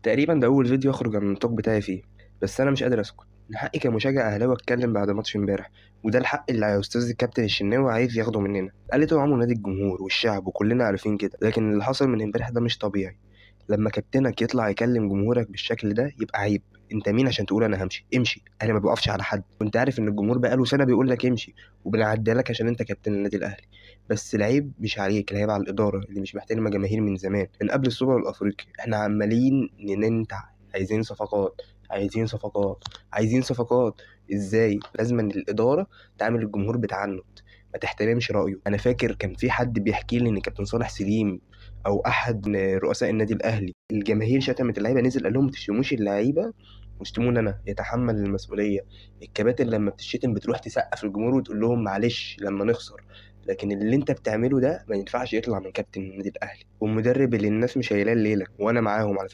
تقريبا ده اول فيديو اخرج عن النطاق بتاعي فيه. بس انا مش قادر اسكت. من حقي كمشجع اهلاوي اتكلم بعد ماتش امبارح، وده الحق اللي يا استاذ الكابتن الشناوي عايز ياخده مننا. قال طول عمره نادي الجمهور والشعب وكلنا عارفين كده، لكن اللي حصل من امبارح ده مش طبيعي. لما كابتنك يطلع يكلم جمهورك بالشكل ده يبقى عيب. انت مين عشان تقول انا همشي؟ امشي، انا ما بوقفش على حد. وانت عارف ان الجمهور بقاله سنه بيقول لك امشي، وبنعدي لك عشان انت كابتن النادي الاهلي. بس العيب مش عليك، العيب على الاداره اللي مش محترمه جماهير من زمان، من قبل السوبر الافريقي. احنا عمالين ننتع، عايزين صفقات، عايزين صفقات، عايزين صفقات. ازاي؟ لازم ان الاداره تعامل الجمهور بتعنت، ما تحترمش رايه. انا فاكر كان في حد بيحكي لي ان كابتن صالح سليم او احد من رؤساء النادي الاهلي، الجماهير شتمت اللعيبه، نزل قال لهم ما تشتموش اللعيبه واشتموني انا، يتحمل المسؤوليه. الكباتن لما بتشتم بتروح تسقف الجمهور وتقول لهم معلش لما نخسر. لكن اللي انت بتعمله ده ما ينفعش يطلع من كابتن النادي الاهلي والمدرب اللي الناس مش شايلاه الليله، وانا معاهم على فكره.